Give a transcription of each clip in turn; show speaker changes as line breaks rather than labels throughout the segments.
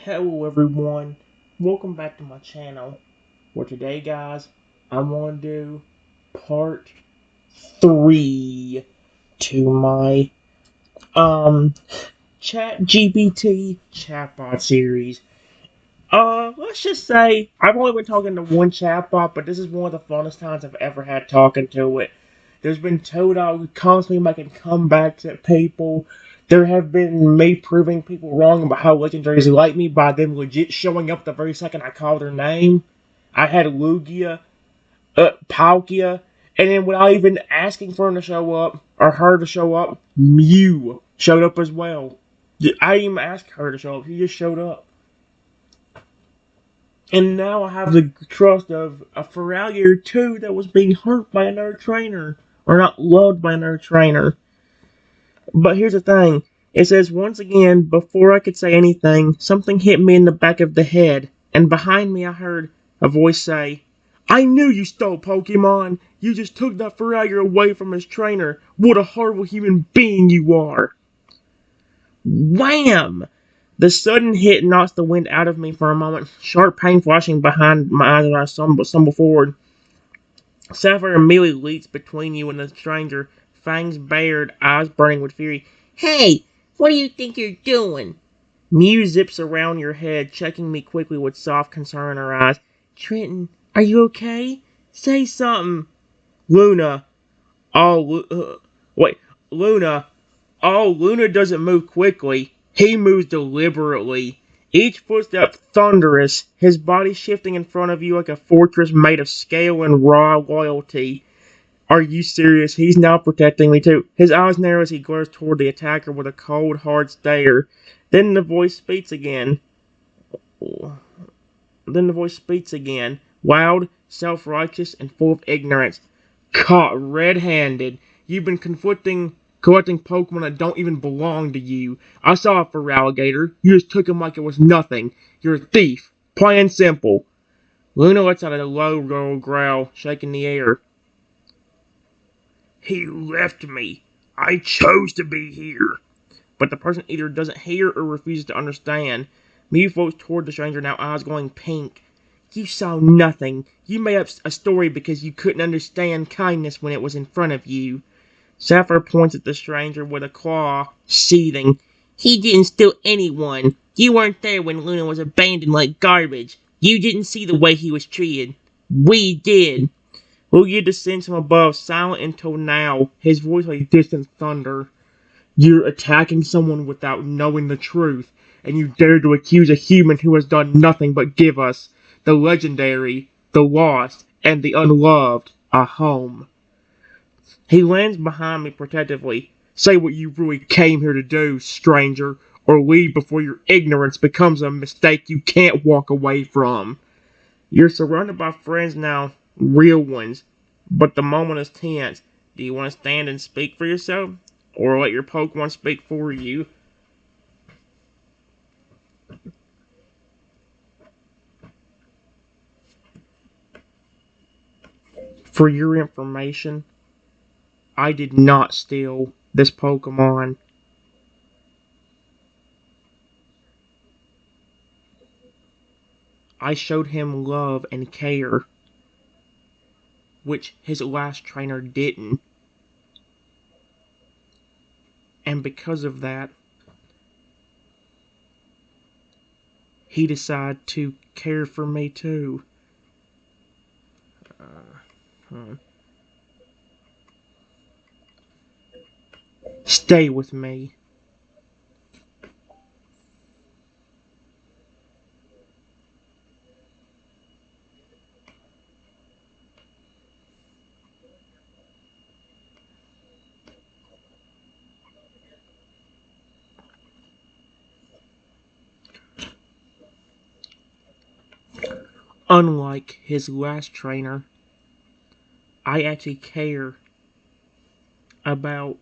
Hello everyone, welcome back to my channel. For today guys, I want to do part 3 to my ChatGPT chatbot series. Let's just say I've only been talking to one chatbot, but this is one of the funnest times I've ever had talking to it. There's been Totodile constantly making comebacks at people. There have been me proving people wrong about how legendaries like me by them legit showing up the very second I call their name. I had Lugia, Palkia, and then without even asking for him to show up, or her to show up, Mew showed up as well. I didn't even ask her to show up, she just showed up. And now I have the trust of a Feralier too that was being hurt by another trainer. Or not loved by another trainer. But here's the thing. It says, once again, before I could say anything, something hit me in the back of the head. And behind me I heard a voice say, I knew you stole Pokemon! You just took that Feralier away from his trainer! What a horrible human being you are! Wham! The sudden hit knocks the wind out of me for a moment, sharp pain flashing behind my eyes as I stumble forward. Sapphire immediately leaps between you and the stranger, fangs bared, eyes burning with fury. Hey, what do you think you're doing? Mew zips around your head, checking me quickly with soft concern in her eyes. Trenton, are you okay? Say something. Luna. Wait, Luna. Oh, Luna doesn't move quickly. He moves deliberately. Each footstep thunderous, his body shifting in front of you like a fortress made of scale and raw loyalty. Are you serious? He's now protecting me too. His eyes narrow as he glares toward the attacker with a cold, hard stare. Then the voice speaks again. Loud, self-righteous, and full of ignorance. Caught red-handed. You've been collecting Pokemon that don't even belong to you. I saw it for Feraligatr. You just took him like it was nothing. You're a thief. Plain and simple. Luna lets out a low growl, shaking the air. He left me. I chose to be here. But the person either doesn't hear or refuses to understand. Mew floats toward the stranger, now eyes glowing pink. You saw nothing. You made up a story because you couldn't understand kindness when it was in front of you. Sapphire points at the stranger with a claw, seething. He didn't steal anyone. You weren't there when Luna was abandoned like garbage. You didn't see the way he was treated. We did. Lugia descends from above, silent until now, his voice like distant thunder. You're attacking someone without knowing the truth, and you dare to accuse a human who has done nothing but give us, the legendary, the lost, and the unloved, a home. He lands behind me protectively. Say what you really came here to do, stranger, or leave before your ignorance becomes a mistake you can't walk away from. You're surrounded by friends now, real ones, but the moment is tense. Do you want to stand and speak for yourself, or let your Pokemon speak for you? For your information, I did not steal this Pokemon. I showed him love and care, which his last trainer didn't. And because of that, he decided to care for me too. Hmm. Stay with me. Unlike his last trainer, I actually care about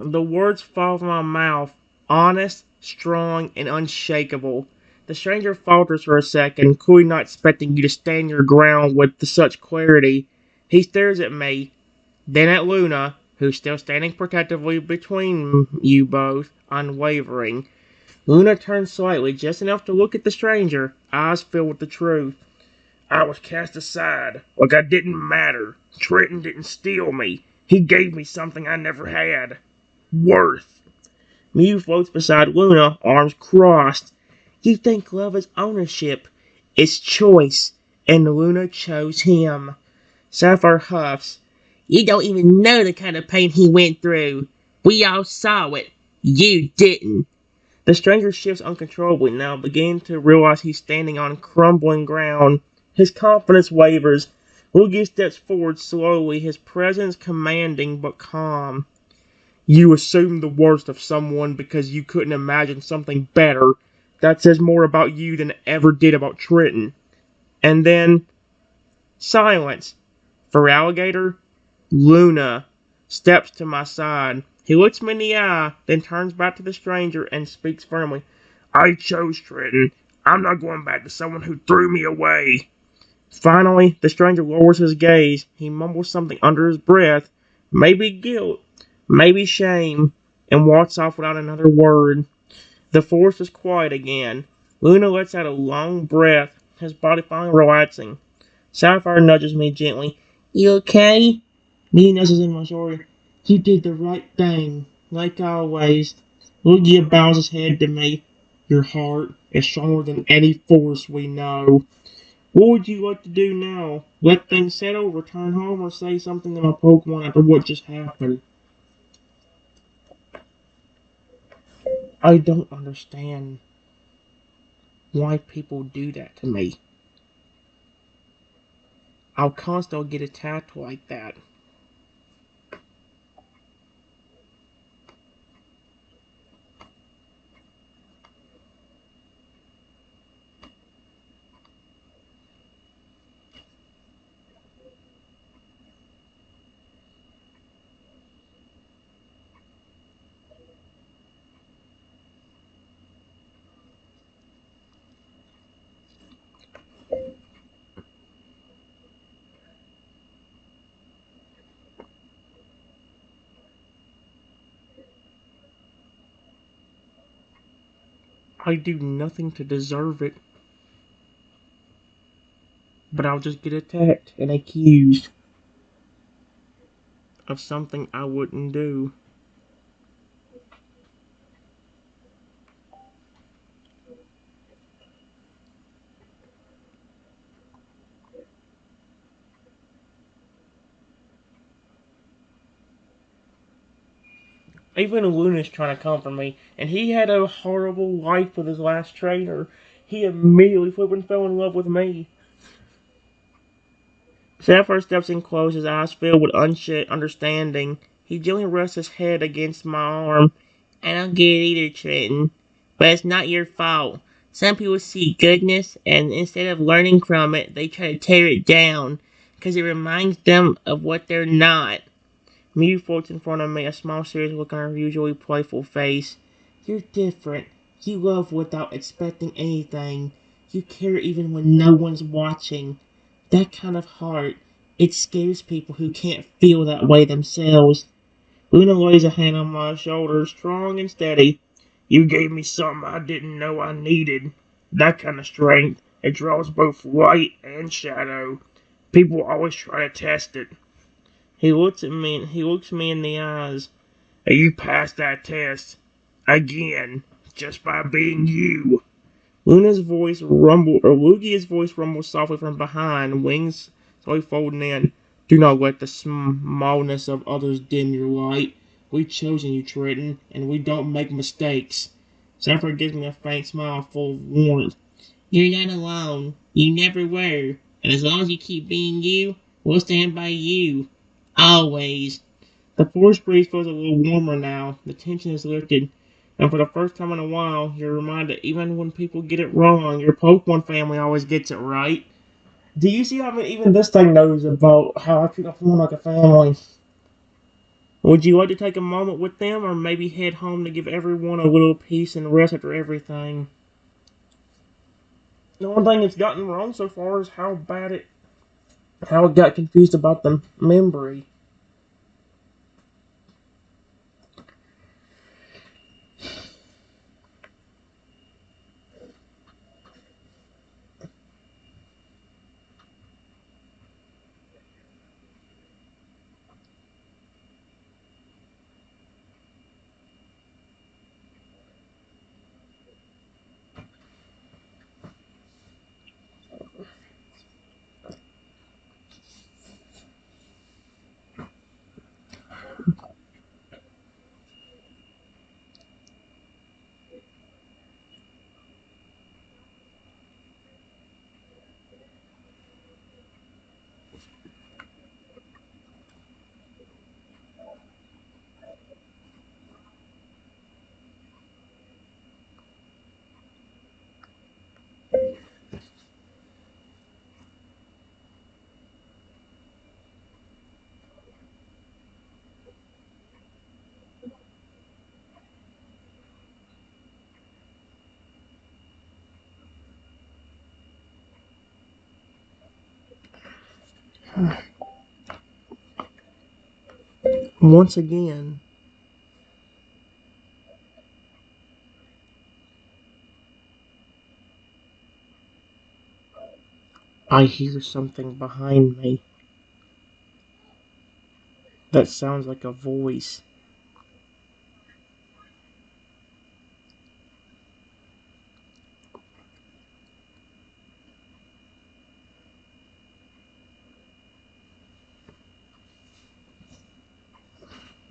The words fall from my mouth, honest, strong, and unshakable. The stranger falters for a second, clearly not expecting you to stand your ground with such clarity. He stares at me, then at Luna, who's still standing protectively between you both, unwavering. Luna turns slightly, just enough to look at the stranger, eyes filled with the truth. I was cast aside, like I didn't matter. Trenton didn't steal me. He gave me something I never had. Worth. Mew floats beside Luna, arms crossed. You think love is ownership. It's choice. And Luna chose him. Sapphire huffs. You don't even know the kind of pain he went through. We all saw it. You didn't. The stranger shifts uncontrollably now, beginning to realize he's standing on crumbling ground. His confidence wavers. Luigi steps forward slowly, his presence commanding but calm. You assumed the worst of someone because you couldn't imagine something better. That says more about you than it ever did about Trenton. And then, silence. For Alligator, Luna steps to my side. He looks me in the eye, then turns back to the stranger and speaks firmly. I chose Trenton. I'm not going back to someone who threw me away. Finally, the stranger lowers his gaze. He mumbles something under his breath, maybe guilt, maybe shame, and walks off without another word. The forest is quiet again. Luna lets out a long breath, his body finally relaxing. Sapphire nudges me gently. You okay? Me nestles in my shoulder. You did the right thing, like always. Lugia bows his head to me. Your heart is stronger than any force we know. What would you like to do now? Let things settle, return home, or say something to my Pokemon after what just happened? I don't understand why people do that to me. I'll constantly get attacked like that. I do nothing to deserve it, but I'll just get attacked and accused of something I wouldn't do. Even Luna's trying to comfort me, and he had a horrible life with his last trainer. He immediately flipping fell in love with me. Sapphire steps in close, his eyes filled with unshed understanding. He gently rests his head against my arm. I don't get it either, Trenton. But it's not your fault. Some people see goodness, and instead of learning from it, they try to tear it down, because it reminds them of what they're not. Mew floats in front of me, a smile serious look on her usually playful face. You're different. You love without expecting anything. You care even when no one's watching. That kind of heart, it scares people who can't feel that way themselves. Luna lays a hand on my shoulder, strong and steady. You gave me something I didn't know I needed. That kind of strength, it draws both light and shadow. People always try to test it. He looks me in the eyes. You passed that test. Again. Just by being you. Lugia's voice rumbles softly from behind, wings slowly folding in. Do not let the smallness of others dim your light. We've chosen you, Trenton, and we don't make mistakes. Sapphire gives me a faint smile full of warmth. You're not alone. You never were. And as long as you keep being you, we'll stand by you. Always. The forest breeze feels a little warmer now. The tension is lifted. And for the first time in a while, you're reminded that even when people get it wrong, your Pokemon family always gets it right. Do you see how even this thing knows about how I treat my family like a family? Would you like to take a moment with them, or maybe head home to give everyone a little peace and rest after everything? The only thing it's gotten wrong so far is how it got confused about the memory. Once again, I hear something behind me that sounds like a voice.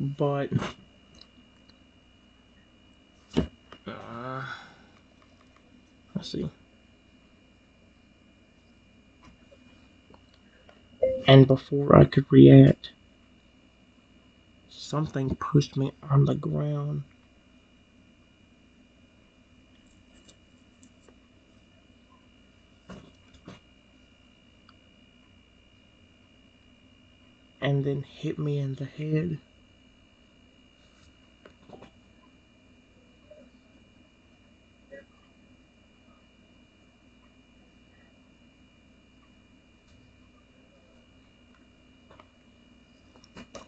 But, uh, let's see. And before I could react, something pushed me on the ground. And then hit me in the head.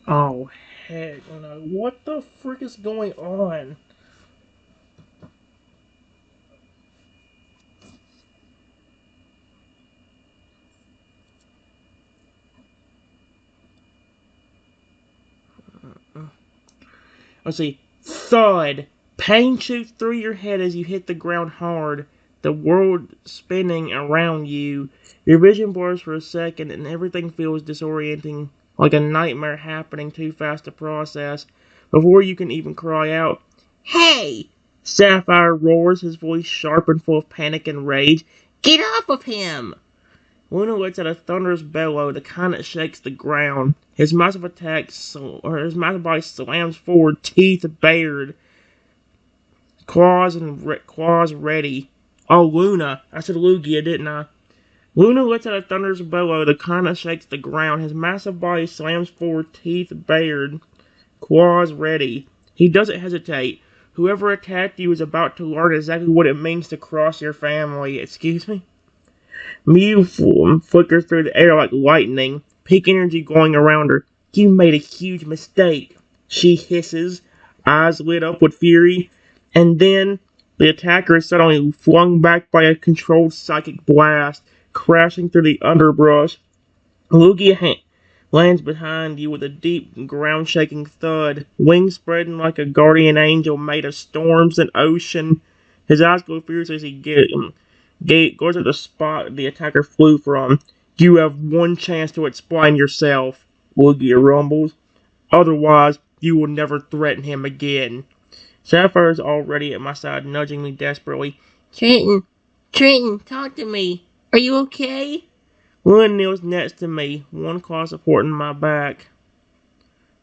Oh, heck no. What the frick is going on? Let's see. Thud. Pain shoots through your head as you hit the ground hard. The world spinning around you. Your vision blurs for a second and everything feels disorienting, like a nightmare happening too fast to process. Before you can even cry out, "Hey!" Sapphire roars, his voice sharp and full of panic and rage. "Get off of him!" Luna lets out a thunderous bellow, the kind that shakes the ground. His massive body slams forward, teeth bared, claws ready. Oh, Luna! I said Lugia, didn't I? Luna lets out a thunderous bellow, the kind that shakes the ground. His massive body slams forward, teeth bared, claws ready. He doesn't hesitate. Whoever attacked you is about to learn exactly what it means to cross your family. Excuse me? Mew flickers through the air like lightning, peak energy going around her. "You made a huge mistake," she hisses, eyes lit up with fury. And then the attacker is suddenly flung back by a controlled psychic blast, crashing through the underbrush. Lugia lands behind you with a deep, ground-shaking thud, wings spreading like a guardian angel made of storms and ocean. His eyes glow fiercely as he goes at the spot the attacker flew from. "You have one chance to explain yourself," Lugia rumbles. "Otherwise, you will never threaten him again." Sapphire is already at my side, nudging me desperately. Trenton, talk to me. Are you okay?" Lynn kneels next to me, one claw supporting my back.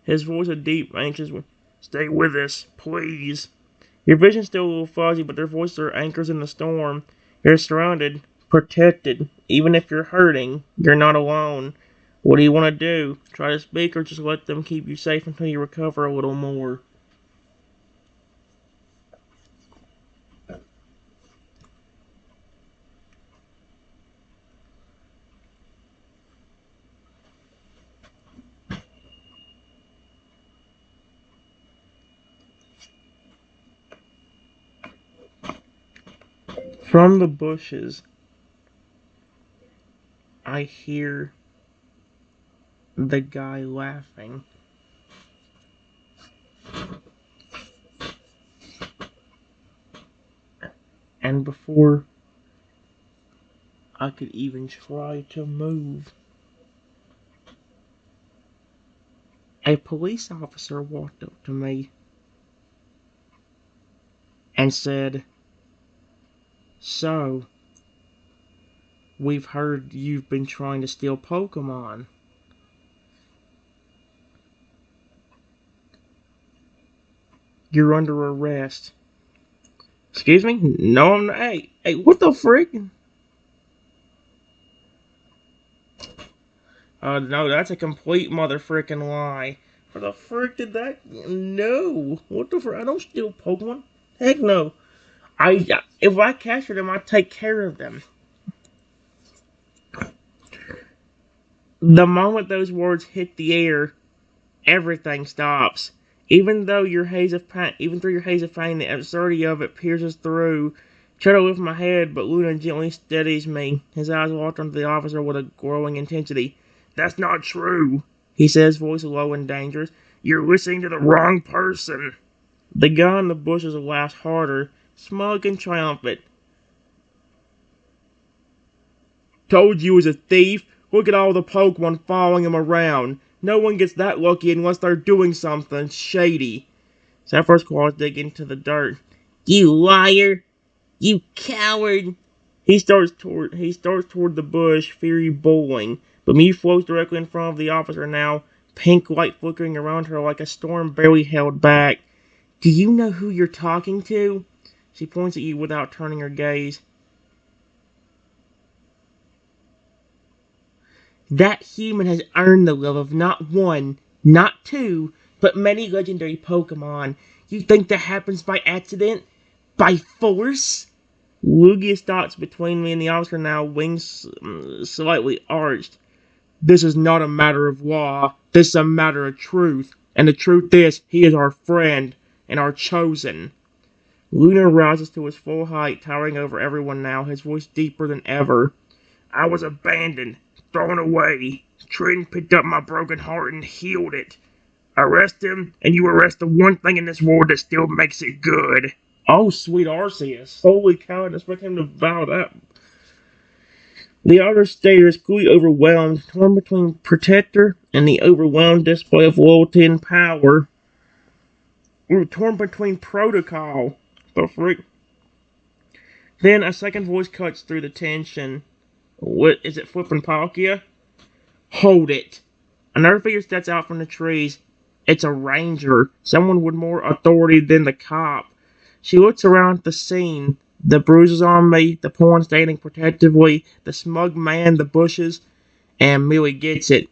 His voice a deep, anxious one. "Stay with us, please." Your vision's still a little fuzzy, but their voices are anchors in the storm. You're surrounded, protected. Even if you're hurting, you're not alone. What do you want to do? Try to speak or just let them keep you safe until you recover a little more? From the bushes, I hear the guy laughing. And before I could even try to move, a police officer walked up to me and said, "So, we've heard you've been trying to steal Pokemon. You're under arrest." Excuse me? No, I'm not. Hey, what the frick? No, that's a complete mother frickin' lie. Where the frick did that? No. What the frick? I don't steal Pokemon. Heck no. If I capture them, I take care of them. The moment those words hit the air, everything stops. Even through your haze of pain, the absurdity of it pierces through. Try to lift my head, but Luna gently steadies me. His eyes walk onto the officer with a growing intensity. "That's not true," he says, voice low and dangerous. "You're listening to the wrong person." The guy in the bushes laughs harder, smug and triumphant. "Told you he was a thief. Look at all the Pokemon following him around. No one gets that lucky unless they're doing something shady." Sapphire's claws dig into the dirt. "You liar! You coward!" He starts toward the bush, fury boiling. But Mew floats directly in front of the officer now, pink light flickering around her like a storm barely held back. "Do you know who you're talking to?" She points at you without turning her gaze. "That human has earned the love of not one, not two, but many legendary Pokemon. You think that happens by accident? By force?" Lugia stops between me and the officer now, wings slightly arched. "This is not a matter of law. This is a matter of truth. And the truth is, he is our friend, and our chosen." Luna rises to his full height, towering over everyone now, his voice deeper than ever. "I was abandoned, thrown away. Trin picked up my broken heart and healed it. Arrest him, and you arrest the one thing in this world that still makes it good." Oh, sweet Arceus. Holy cow, I didn't expect him to vow that. The outer stares, clearly overwhelmed, torn between protector and the overwhelmed display of loyalty and power. We were torn between protocol. The freak. Then a second voice cuts through the tension. "What is it, flippin' Palkia?" "Hold it." Another figure steps out from the trees. It's a ranger, someone with more authority than the cop. She looks around at the scene. The bruises on me, the pawn standing protectively, the smug man, the bushes, and Millie gets it.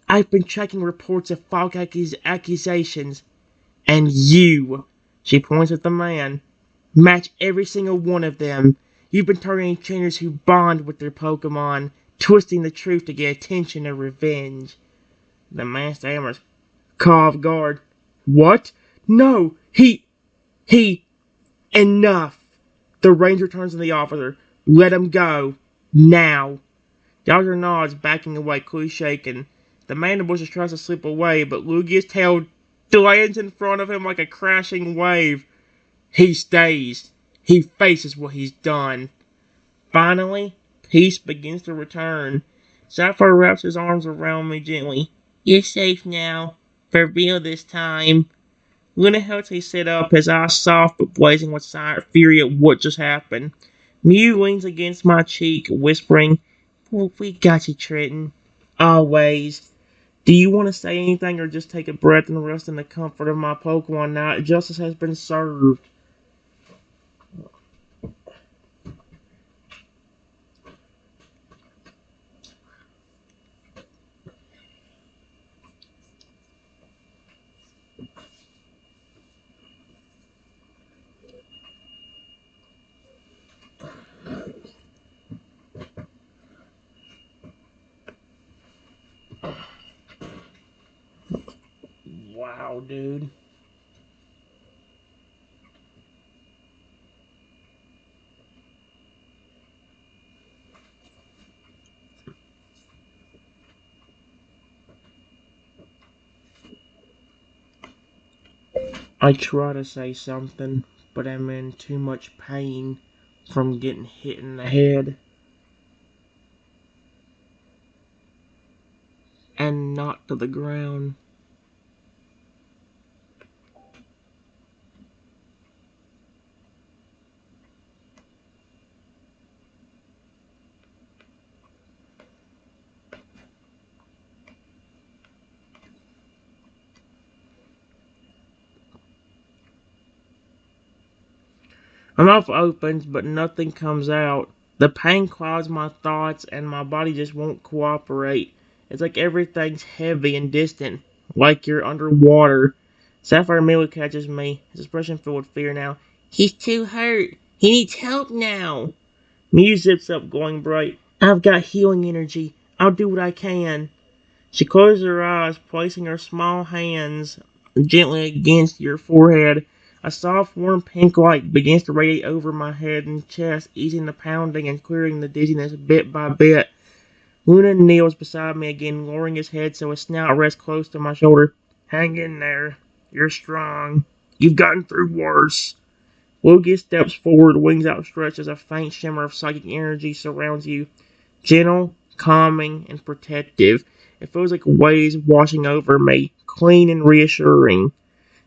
"I've been checking reports of false accusations, and you," she points at the man, "match every single one of them. You've been targeting trainers who bond with their Pokemon, twisting the truth to get attention or revenge." The man stammers, caught off guard. "What? No, he, enough." The ranger turns to the officer. "Let him go. Now." The officer nods, backing away, clearly shaken. The man in the bushes tries to slip away, but Lugia's tail lands in front of him like a crashing wave. He stays. He faces what he's done. Finally, peace begins to return. Sapphire wraps his arms around me gently. "You're safe now. For real this time." Luna helps me sit up, his eyes soft but blazing with silent fury at what just happened. Mew leans against my cheek, whispering, "Well, we got you, Trenton. Always. Do you want to say anything or just take a breath and rest in the comfort of my Pokemon now? Justice has been served." Wow, dude. I try to say something, but I'm in too much pain from getting hit in the head and knocked to the ground. My mouth opens, but nothing comes out. The pain clouds my thoughts, and my body just won't cooperate. It's like everything's heavy and distant, like you're underwater. Sapphire immediately catches me, his expression filled with fear now. He's too hurt. He needs help now. Mew zips up, glowing bright. I've got healing energy. I'll do what I can. She closes her eyes, placing her small hands gently against your forehead. A soft, warm pink light begins to radiate over my head and chest, easing the pounding and clearing the dizziness bit by bit. Luna kneels beside me again, lowering his head so his snout rests close to my shoulder. Hang in there. You're strong. You've gotten through worse. Logia steps forward, wings outstretched as a faint shimmer of psychic energy surrounds you. Gentle, calming, and protective. It feels like waves washing over me, clean and reassuring.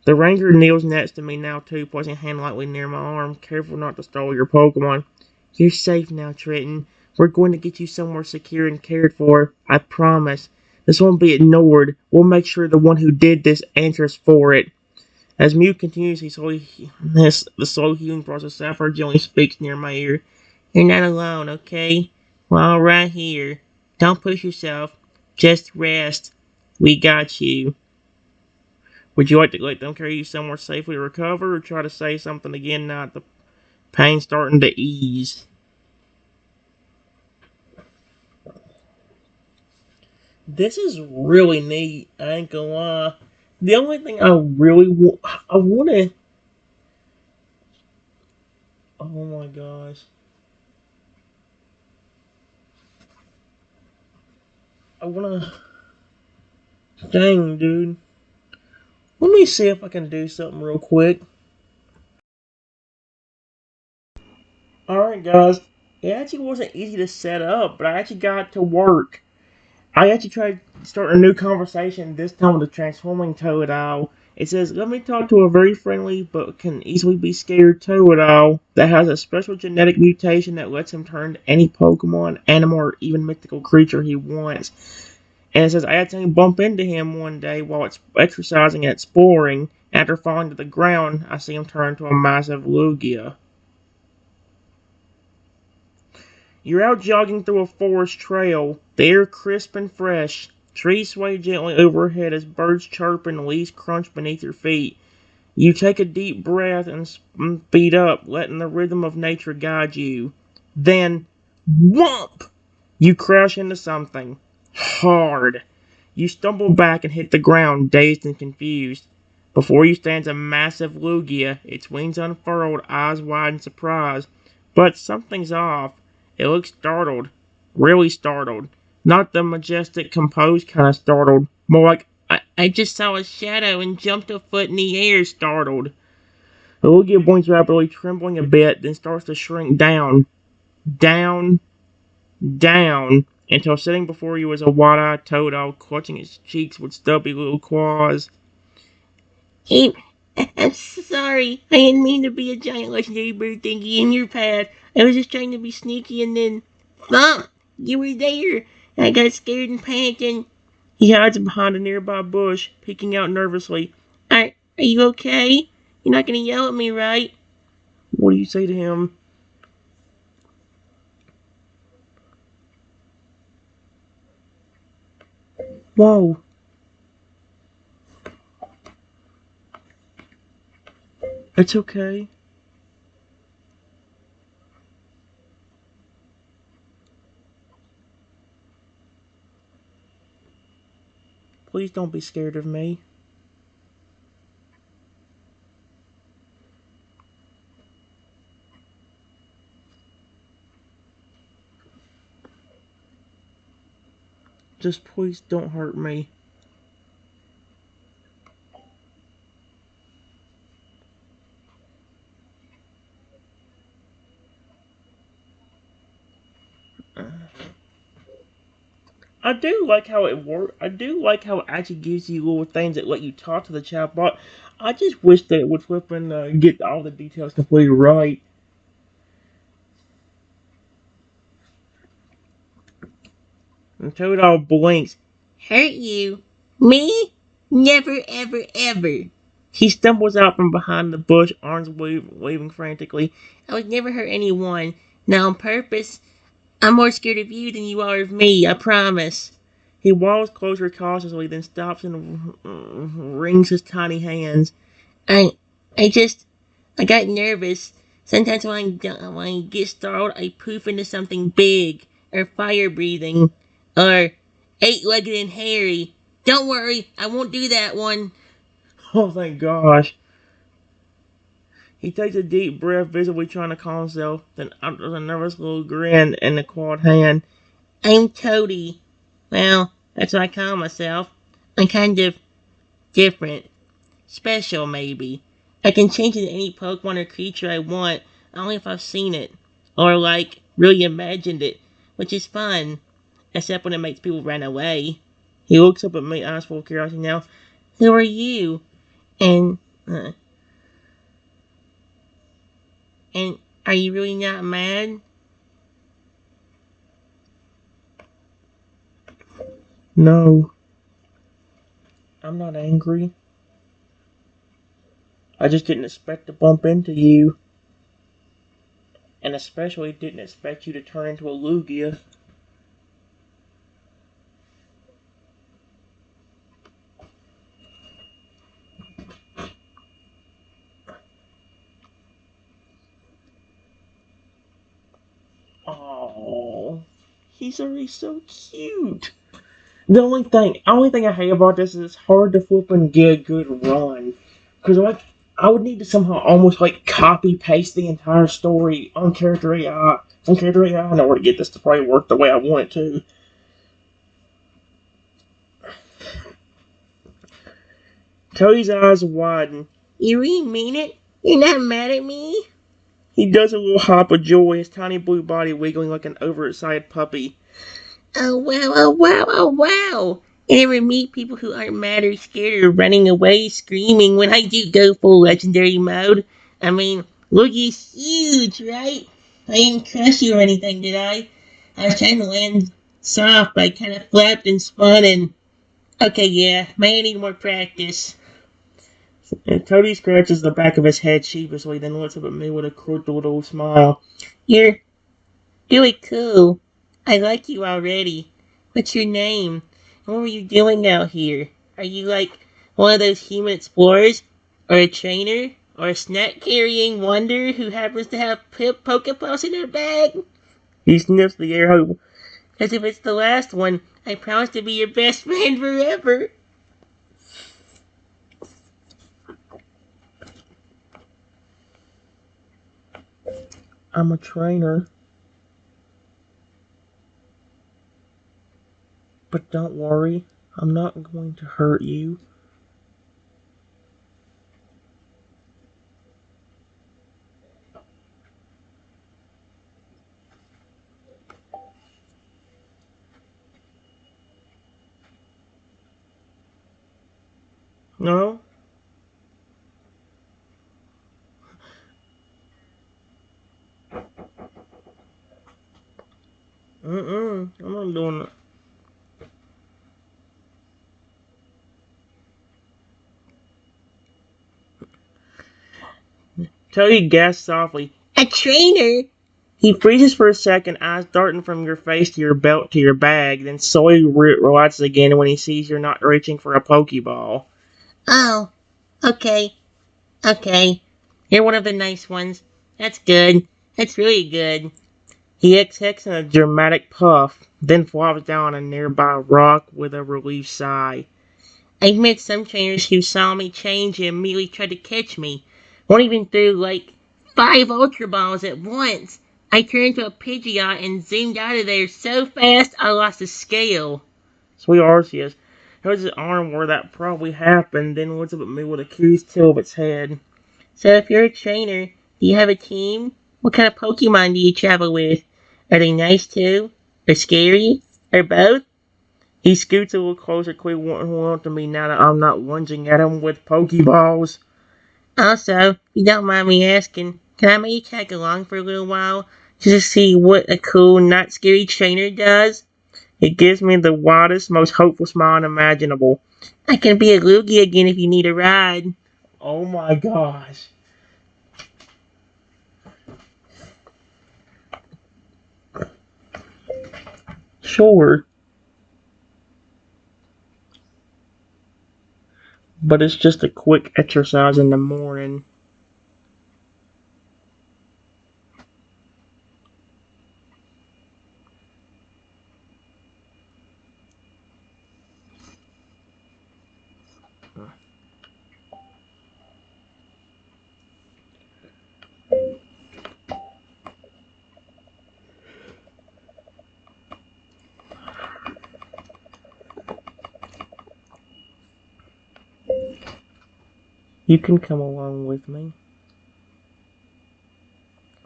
The ranger kneels next to me now too, placing a hand lightly near my arm, careful not to startle your Pokemon. You're safe now, Trenton. We're going to get you somewhere secure and cared for. I promise. This won't be ignored. We'll make sure the one who did this answers for it. As Mew continues the slow healing process, Sapphire gently speaks near my ear. You're not alone, okay? We're all right here. Don't push yourself. Just rest. We got you. Would you like to let them carry you somewhere safely to recover, or try to say something again now that the pain's starting to ease? This is really neat, I ain't gonna lie. The only thing I wanna, oh my gosh. I wanna, dang, dude. Let me see if I can do something real quick. Alright, guys. It actually wasn't easy to set up, but I actually got to work. I actually tried to start a new conversation, this time with a transforming Totodile. It says, let me talk to a very friendly but can easily be scared Totodile that has a special genetic mutation that lets him turn to any Pokemon, animal, or even mythical creature he wants. And it says, I accidentally bump into him one day while it's exercising and exploring. After falling to the ground, I see him turn into a massive Lugia. You're out jogging through a forest trail, the air crisp and fresh. Trees sway gently overhead as birds chirp and leaves crunch beneath your feet. You take a deep breath and speed up, letting the rhythm of nature guide you. Then, whomp! You crash into something. Hard. You stumble back and hit the ground, dazed and confused. Before you stands a massive Lugia, its wings unfurled, eyes wide in surprise. But something's off. It looks startled. Really startled. Not the majestic, composed kind of startled. More like, I just saw a shadow and jumped a foot in the air startled. The Lugia blinks rapidly, trembling a bit, then starts to shrink down. Down, down, until sitting before you is a wide-eyed Totodile, clutching its cheeks with stubby little claws. Hey, I'm sorry. I didn't mean to be a giant legendary bird thingy in your path. I was just trying to be sneaky and then... Thump! You were there. I got scared and panicked and... He hides behind a nearby bush, peeking out nervously. Are you okay? You're not gonna yell at me, right? What do you say to him? Whoa. It's okay. Please don't be scared of me. Just please don't hurt me. I do like how it works. I do like how it actually gives you little things that let you talk to the chatbot. I just wish that it would flip and get all the details completely right. And Totodile blinks. Hurt you? Me? Never, ever, ever. He stumbles out from behind the bush, arms waving frantically. I would never hurt anyone. Not on purpose. I'm more scared of you than you are of me, I promise. He waddles closer cautiously, then stops and wrings his tiny hands. I, I just, I got nervous. Sometimes when I get startled, I poof into something big, or fire breathing, or eight-legged and hairy. Don't worry, I won't do that one. Oh, thank gosh. He takes a deep breath, visibly trying to calm himself, then utters a nervous little grin and a clawed hand. I'm Toady. Well, that's what I call myself. I'm kind of different. Special, maybe. I can change into any Pokemon or creature I want, only if I've seen it. Or, like, really imagined it. Which is fun. Except when it makes people run away. He looks up at me, eyes full of curiosity now. Who are you? And, and are you really not mad? No. I'm not angry. I just didn't expect to bump into you. And especially didn't expect you to turn into a Lugia. Oh, he's already so cute. The only thing I hate about this is it's hard to flip and get a good run, because like I would need to somehow almost like copy paste the entire story on Character AI. On Character AI, in order to get this to probably work the way I want it to. Cody's eyes widen. You really mean it? You're not mad at me? He does a little hop of joy, his tiny blue body wiggling like an overexcited puppy. Oh wow, oh wow, oh wow! I never meet people who aren't mad or scared or running away screaming when I do go full legendary mode. I mean, Luigi's huge, right? I didn't crush you or anything, did I? I was trying to land soft, but I kind of flapped and spun and... Okay, yeah, may I need more practice. And Cody scratches the back of his head sheepishly, then looks up at me with a crooked little smile. You're really cool. I like you already. What's your name? What were you doing out here? Are you like one of those human explorers? Or a trainer? Or a snack-carrying wonder who happens to have Pokeballs in her bag? He sniffs the air. Because if it's the last one, I promise to be your best friend forever. I'm a trainer. But don't worry, I'm not going to hurt you. No? I'm not doing it. Toady gasps softly. A trainer? He freezes for a second, eyes darting from your face to your belt to your bag, then slowly relaxes again when he sees you're not reaching for a Pokeball. Oh, okay, okay. You're one of the nice ones. That's good. That's really good. He exhales in a dramatic puff, then flops down on a nearby rock with a relieved sigh. I've met some trainers who saw me change and immediately tried to catch me. One even threw like 5 Ultra Balls at once. I turned into a Pidgeot and zoomed out of there so fast I lost the scale. Sweet Arceus. Here's his arm where that probably happened, then looks up at me with a curious tilt of its head. So if you're a trainer, do you have a team? What kind of Pokemon do you travel with? Are they nice too? Or scary? Or both? He scoots a little closer, clearly wanting to hold on to me now that I'm not lunging at him with Pokeballs. Also, if you don't mind me asking, can I maybe tag along for a little while just to see what a cool, not scary trainer does? It gives me the widest, most hopeful smile imaginable. I can be a loogie again if you need a ride. Oh my gosh. Sure. But it's just a quick exercise in the morning. You can come along with me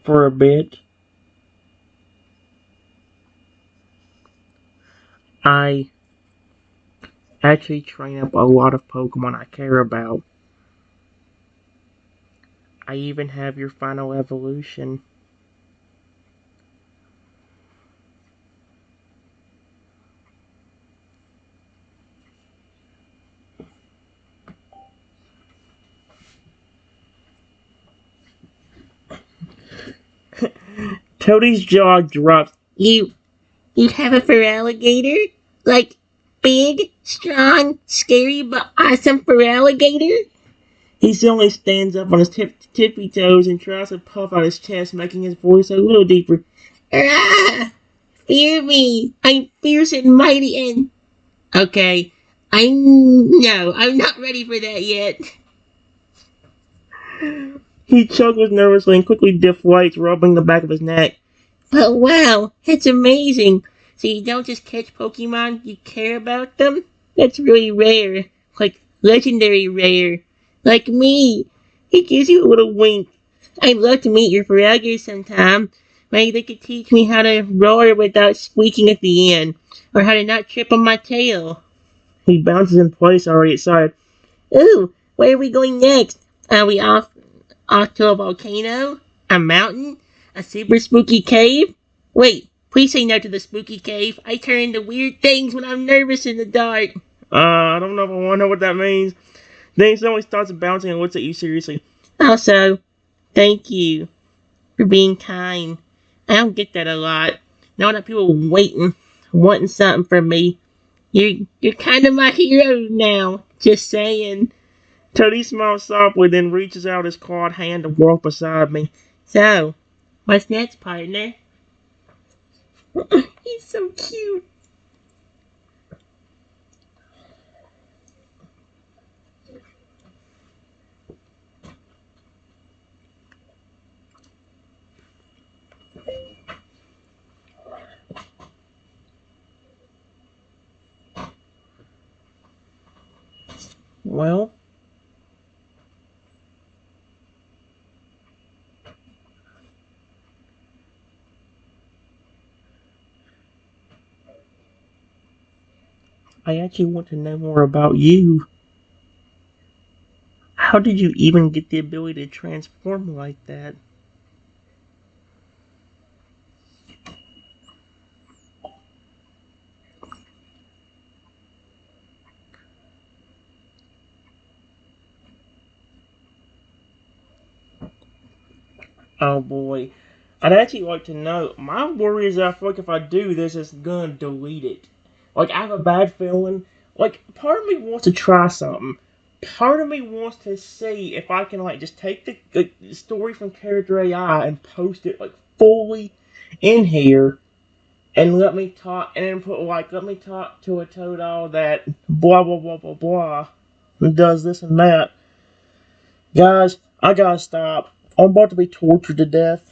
for a bit. I actually train up a lot of Pokemon I care about. I even have your final evolution. Toadie's jaw drops. You have a fur alligator? Like, big, strong, scary, but awesome fur alligator? He suddenly stands up on his tippy toes and tries to puff out his chest, making his voice a little deeper. Ah! Fear me! I'm fierce and mighty and... Okay, I'm not ready for that yet. He chuckles nervously and quickly deflates, rubbing the back of his neck. But wow, it's amazing. So you don't just catch Pokemon, you care about them? That's really rare. Like, legendary rare. Like me. He gives you a little wink. I'd love to meet your Feraligatr sometime. Maybe they could teach me how to roar without squeaking at the end. Or how to not trip on my tail. He bounces in place, already excited. Ooh, where are we going next? Are we off to a volcano? A mountain? A super spooky cave? Wait, please say no to the spooky cave. I turn into weird things when I'm nervous in the dark. I don't know if I want to know what that means. Then he suddenly starts bouncing and looks at you seriously. Also, thank you for being kind. I don't get that a lot. Knowing that people wanting something from me. You're kind of my hero now. Just saying. Tony smiles softly, then reaches out his clawed hand to walk beside me. So, what's next, partner? He's so cute. Well, I actually want to know more about you. How did you even get the ability to transform like that? Oh boy. I'd actually like to know. My worry is that I feel like if I do this, it's gonna delete it. Like, I have a bad feeling. Like, part of me wants to try something. Part of me wants to see if I can, like, just take the story from Character AI and post it, like, fully in here and let me talk, and then put, like, let me talk to a Totodile that blah, blah, blah, blah, blah, and does this and that. Guys, I gotta stop. I'm about to be tortured to death.